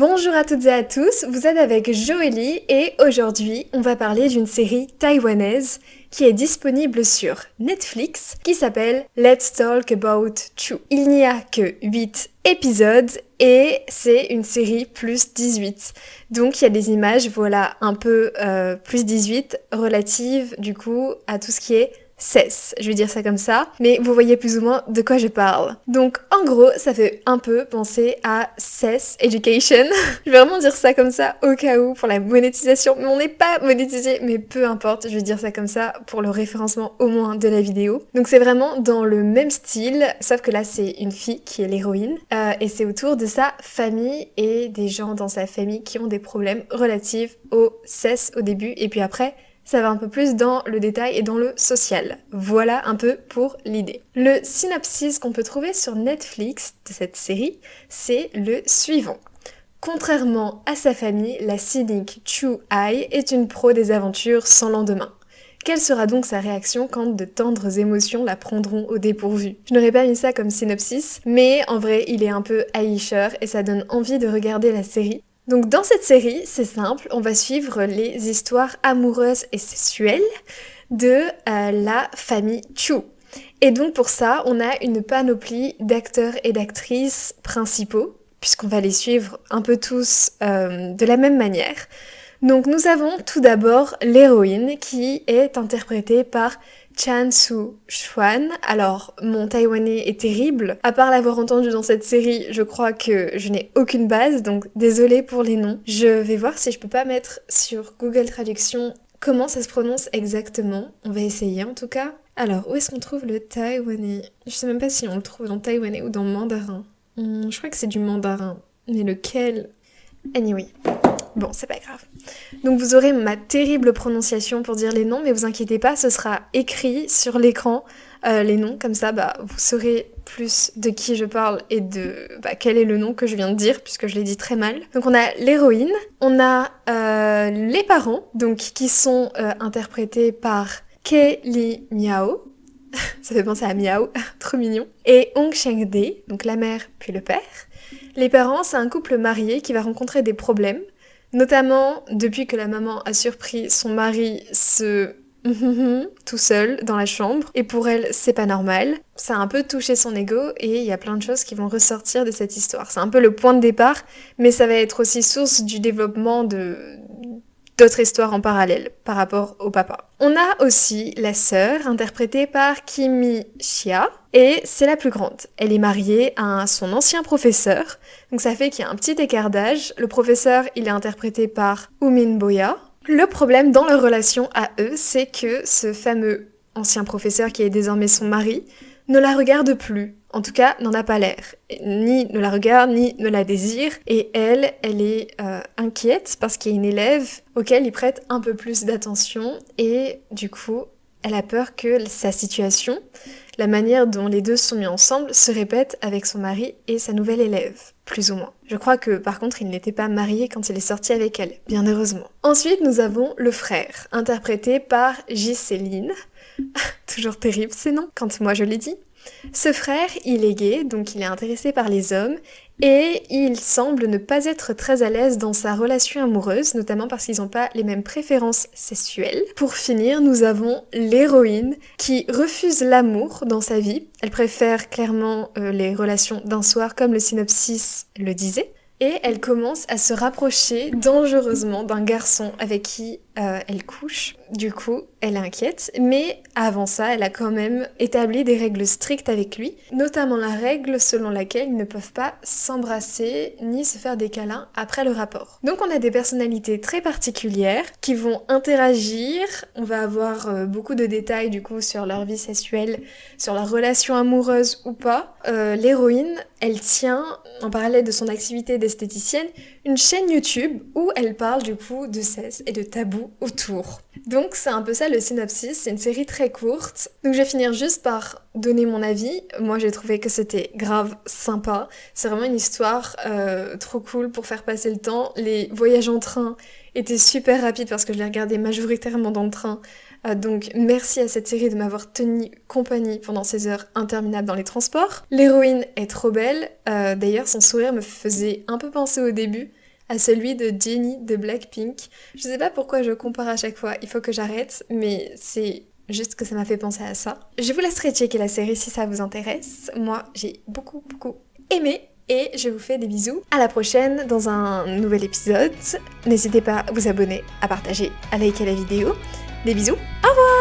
Bonjour à toutes et à tous, vous êtes avec Joélie et aujourd'hui on va parler d'une série taïwanaise qui est disponible sur Netflix qui s'appelle Let's Talk About Chu. Il n'y a que 8 épisodes et c'est une série plus 18. Donc il y a des images, voilà, un peu plus 18 relatives du coup à tout ce qui est cesse, je vais dire ça comme ça, mais vous voyez plus ou moins de quoi je parle. Donc en gros, ça fait un peu penser à Cess Education. Je vais vraiment dire ça comme ça au cas où pour la monétisation, mais on n'est pas monétisé, mais peu importe, je vais dire ça comme ça pour le référencement au moins de la vidéo. Donc c'est vraiment dans le même style, sauf que là c'est une fille qui est l'héroïne, et c'est autour de sa famille et des gens dans sa famille qui ont des problèmes relatifs au cesse au début, et puis après ça va un peu plus dans le détail et dans le social. Voilà un peu pour l'idée. Le synopsis qu'on peut trouver sur Netflix de cette série, c'est le suivant. Contrairement à sa famille, la cynique Chu Ai est une pro des aventures sans lendemain. Quelle sera donc sa réaction quand de tendres émotions la prendront au dépourvu? Je n'aurais pas mis ça comme synopsis, mais en vrai, il est un peu aïcheur et ça donne envie de regarder la série. Donc dans cette série, c'est simple, on va suivre les histoires amoureuses et sexuelles de la famille Chu. Et donc pour ça, on a une panoplie d'acteurs et d'actrices principaux, puisqu'on va les suivre un peu tous de la même manière. Donc nous avons tout d'abord l'héroïne qui est interprétée par Chan Soo-chwan. Alors, mon taïwanais est terrible. À part l'avoir entendu dans cette série, je crois que je n'ai aucune base, donc désolée pour les noms. Je vais voir si je peux pas mettre sur Google Traduction comment ça se prononce exactement. On va essayer en tout cas. Alors, où est-ce qu'on trouve le taïwanais? Je sais même pas si on le trouve dans taïwanais ou dans mandarin. Je crois que c'est du mandarin. Mais lequel? Anyway. Bon, c'est pas grave. Donc vous aurez ma terrible prononciation pour dire les noms, mais vous inquiétez pas, ce sera écrit sur l'écran, les noms, comme ça vous saurez plus de qui je parle et de quel est le nom que je viens de dire, puisque je l'ai dit très mal. Donc on a l'héroïne, on a les parents, donc qui sont interprétés par Kelly Miao, ça fait penser à Miao, trop mignon, et Hong Cheng-dae, donc la mère puis le père. Les parents, c'est un couple marié qui va rencontrer des problèmes, notamment depuis que la maman a surpris son mari tout seul dans la chambre, et pour elle c'est pas normal. Ça a un peu touché son ego et il y a plein de choses qui vont ressortir de cette histoire. C'est un peu le point de départ, mais ça va être aussi source du développement d'autres histoires en parallèle par rapport au papa. On a aussi la sœur interprétée par Kimi Xia et c'est la plus grande. Elle est mariée à son ancien professeur, donc ça fait qu'il y a un petit écart d'âge. Le professeur, il est interprété par Min Boya. Le problème dans leur relation à eux, c'est que ce fameux ancien professeur qui est désormais son mari ne la regarde plus. En tout cas, n'en a pas l'air. Ni ne la regarde, ni ne la désire. Et elle est inquiète parce qu'il y a une élève auquel il prête un peu plus d'attention. Et du coup, elle a peur que sa situation, la manière dont les deux sont mis ensemble, se répète avec son mari et sa nouvelle élève, plus ou moins. Je crois que par contre, il n'était pas marié quand il est sorti avec elle, bien heureusement. Ensuite, nous avons le frère, interprété par J-Céline. Toujours terrible ces noms, quand moi je l'ai dit. Ce frère, il est gay, donc il est intéressé par les hommes, et il semble ne pas être très à l'aise dans sa relation amoureuse, notamment parce qu'ils n'ont pas les mêmes préférences sexuelles. Pour finir, nous avons l'héroïne qui refuse l'amour dans sa vie. Elle préfère clairement les relations d'un soir, comme le synopsis le disait. Et elle commence à se rapprocher dangereusement d'un garçon avec qui elle couche. Du coup, elle est inquiète, mais avant ça, elle a quand même établi des règles strictes avec lui, notamment la règle selon laquelle ils ne peuvent pas s'embrasser ni se faire des câlins après le rapport. Donc on a des personnalités très particulières qui vont interagir, on va avoir beaucoup de détails du coup sur leur vie sexuelle, sur leur relation amoureuse ou pas. L'héroïne, elle tient, en parallèle de son activité d'esthéticienne, une chaîne YouTube où elle parle du coup de sexe et de tabous autour. Donc c'est un peu ça le synopsis, c'est une série très courte. Donc je vais finir juste par donner mon avis. Moi j'ai trouvé que c'était grave sympa. C'est vraiment une histoire trop cool pour faire passer le temps. Les voyages en train étaient super rapides parce que je les regardais majoritairement dans le train. Donc merci à cette série de m'avoir tenu compagnie pendant ces heures interminables dans les transports. L'héroïne est trop belle. D'ailleurs son sourire me faisait un peu penser au début à celui de Jennie de Blackpink. Je sais pas pourquoi je compare à chaque fois, il faut que j'arrête, mais c'est juste que ça m'a fait penser à ça. Je vous laisserai checker la série si ça vous intéresse. Moi, j'ai beaucoup aimé. Et je vous fais des bisous. À la prochaine dans un nouvel épisode. N'hésitez pas à vous abonner, à partager, à liker la vidéo. Des bisous. Au revoir!